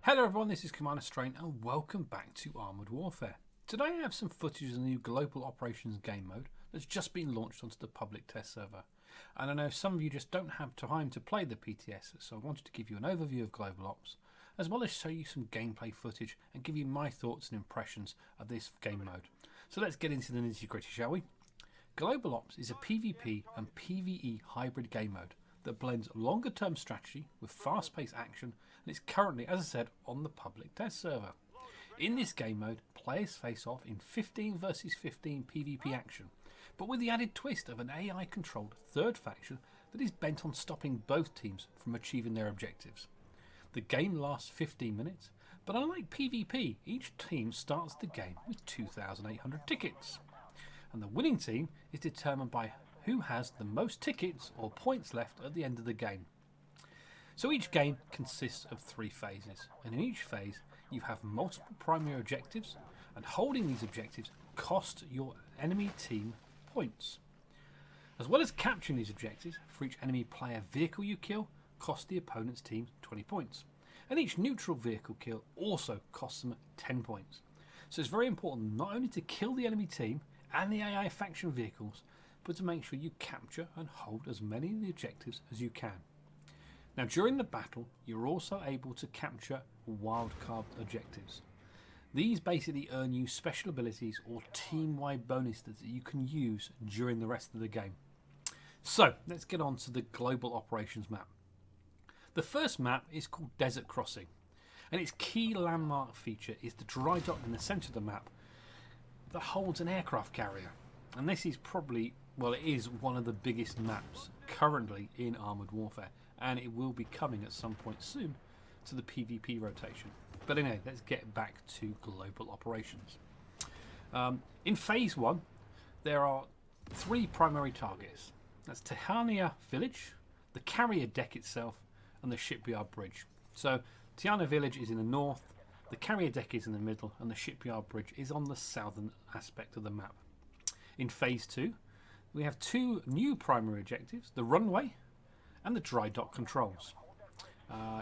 Hello everyone, this is Commander Strain and welcome back to Armoured Warfare. Today I have some footage of the new Global Operations game mode that's just been launched onto the public test server. And I know some of you just don't have time to play the PTS, so I wanted to give you an overview of Global Ops, as well as show you some gameplay footage and give you my thoughts and impressions of this game mode. So let's get into the nitty gritty, shall we? Global Ops is a PvP and PvE hybrid game mode that blends longer term strategy with fast paced action, and it's currently, as I said, on the public test server. In this game mode, players face off in 15 versus 15 PvP action, but with the added twist of an AI controlled third faction that is bent on stopping both teams from achieving their objectives. The game lasts 15 minutes, but unlike PvP, each team starts the game with 2,800 tickets, and the winning team is determined by who has the most tickets or points left at the end of the game. So each game consists of 3 phases, and in each phase you have multiple primary objectives, and holding these objectives costs your enemy team points. As well as capturing these objectives, for each enemy player vehicle you kill costs the opponent's team 20 points, and each neutral vehicle kill also costs them 10 points. So it's very important not only to kill the enemy team and the AI faction vehicles, but to make sure you capture and hold as many of the objectives as you can. Now during the battle, you're also able to capture wildcard objectives. These basically earn you special abilities or team-wide bonuses that you can use during the rest of the game. So let's get on to the Global Operations map. The first map is called Desert Crossing, and its key landmark feature is the dry dock in the centre of the map that holds an aircraft carrier. And this is probably, well, it is one of the biggest maps currently in Armoured Warfare, and it will be coming at some point soon to the PvP rotation. But anyway, let's get back to Global Operations. In Phase 1, there are 3 primary targets. That's Tihania Village, the carrier deck itself, and the shipyard bridge. So Tihania Village is in the north, the carrier deck is in the middle, and the shipyard bridge is on the southern aspect of the map. In Phase 2, we have 2 new primary objectives, the runway and the dry dock controls.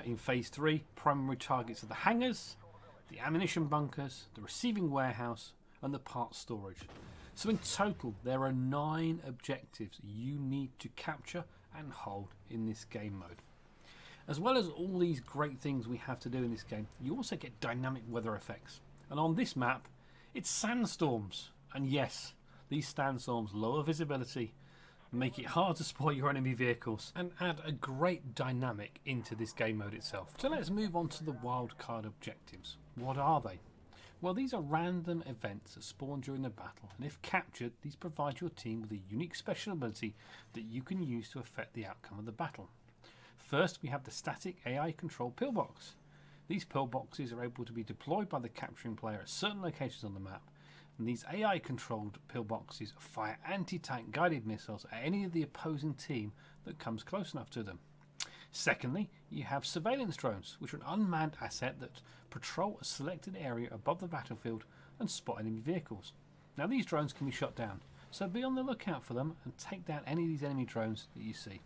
In Phase 3, primary targets are the hangars, the ammunition bunkers, the receiving warehouse, and the parts storage. So in total, there are 9 objectives you need to capture and hold in this game mode. As well as all these great things we have to do in this game, you also get dynamic weather effects. And on this map, it's sandstorms. And yes, these sandstorms lower visibility, make it hard to spot your enemy vehicles, and add a great dynamic into this game mode itself. So let's move on to the wildcard objectives. What are they? Well, these are random events that spawn during the battle, and if captured, these provide your team with a unique special ability that you can use to affect the outcome of the battle. First, we have the static AI controlled pillbox. These pillboxes are able to be deployed by the capturing player at certain locations on the map, and these AI controlled pillboxes fire anti-tank guided missiles at any of the opposing team that comes close enough to them. Secondly, you have surveillance drones, which are an unmanned asset that patrol a selected area above the battlefield and spot enemy vehicles. Now these drones can be shot down, so be on the lookout for them and take down any of these enemy drones that you see.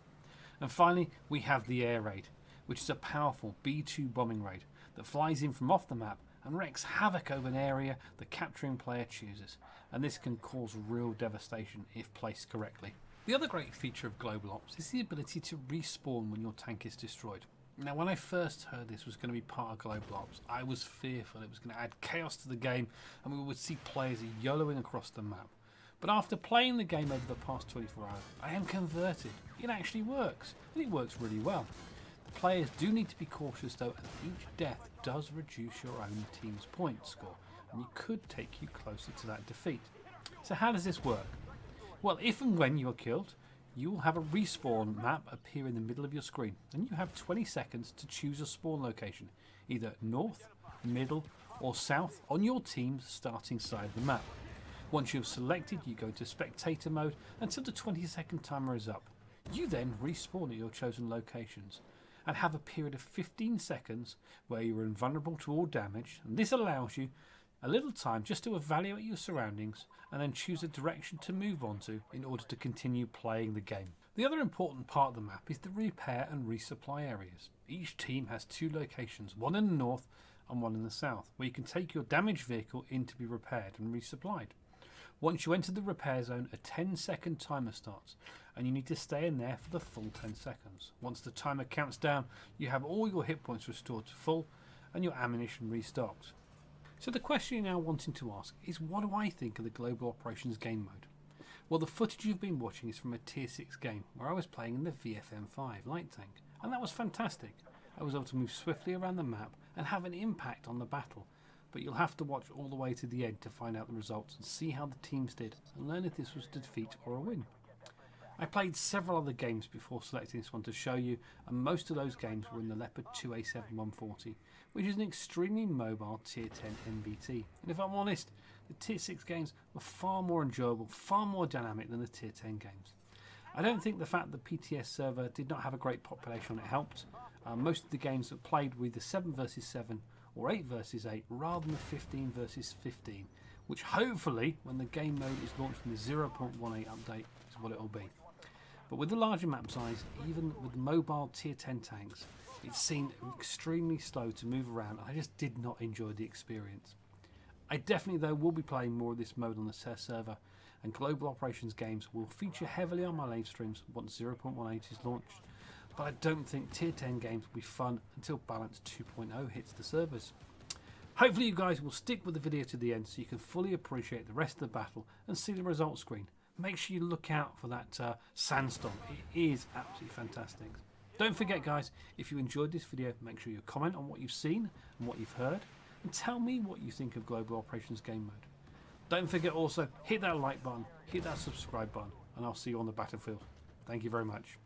And finally, we have the air raid, which is a powerful B-2 bombing raid that flies in from off the map and wreaks havoc over an area the capturing player chooses, and this can cause real devastation if placed correctly. The other great feature of Global Ops is the ability to respawn when your tank is destroyed. Now when I first heard this was going to be part of Global Ops, I was fearful it was going to add chaos to the game and we would see players YOLOing across the map. But after playing the game over the past 24 hours, I am converted. It actually works, and it works really well. The players do need to be cautious though, as each death does reduce your own team's point score, and you could take you closer to that defeat. So how does this work? Well, if and when you are killed, you will have a respawn map appear in the middle of your screen, and you have 20 seconds to choose a spawn location, either north, middle, or south on your team's starting side of the map. Once you have selected, you go into spectator mode until the 20-second timer is up. You then respawn at your chosen locations and have a period of 15 seconds where you are invulnerable to all damage, and this allows you a little time just to evaluate your surroundings and then choose a direction to move on to in order to continue playing the game. The other important part of the map is the repair and resupply areas. Each team has 2 locations, one in the north and one in the south, where you can take your damaged vehicle in to be repaired and resupplied. Once you enter the repair zone, a 10-second timer starts, and you need to stay in there for the full 10 seconds. Once the timer counts down, you have all your hit points restored to full and your ammunition restocked. So the question you're now wanting to ask is, what do I think of the Global Operations game mode? Well, the footage you've been watching is from a Tier 6 game where I was playing in the VFM5 light tank, and that was fantastic. I was able to move swiftly around the map and have an impact on the battle, but you'll have to watch all the way to the end to find out the results and see how the teams did and learn if this was a defeat or a win. I played several other games before selecting this one to show you, and most of those games were in the Leopard 2A7-140, which is an extremely mobile Tier 10 NVT. And if I'm honest, the Tier 6 games were far more enjoyable, far more dynamic than the Tier 10 games. I don't think the fact that the PTS server did not have a great population on it helped. Most of the games that played with the 7 versus 7 or 8 versus 8 rather than the 15 versus 15, which hopefully, when the game mode is launched in the 0.18 update, is what it will be. But with the larger map size, even with mobile Tier 10 tanks, it seemed extremely slow to move around, and I just did not enjoy the experience. I definitely, though, will be playing more of this mode on the test server, and Global Operations games will feature heavily on my live streams once 0.18 is launched. But I don't think Tier 10 games will be fun until Balance 2.0 hits the servers. Hopefully you guys will stick with the video to the end so you can fully appreciate the rest of the battle and see the results screen. Make sure you look out for that sandstorm. It is absolutely fantastic. Don't forget, guys, if you enjoyed this video, make sure you comment on what you've seen and what you've heard, and tell me what you think of Global Operations game mode. Don't forget also, hit that like button, hit that subscribe button, and I'll see you on the battlefield. Thank you very much.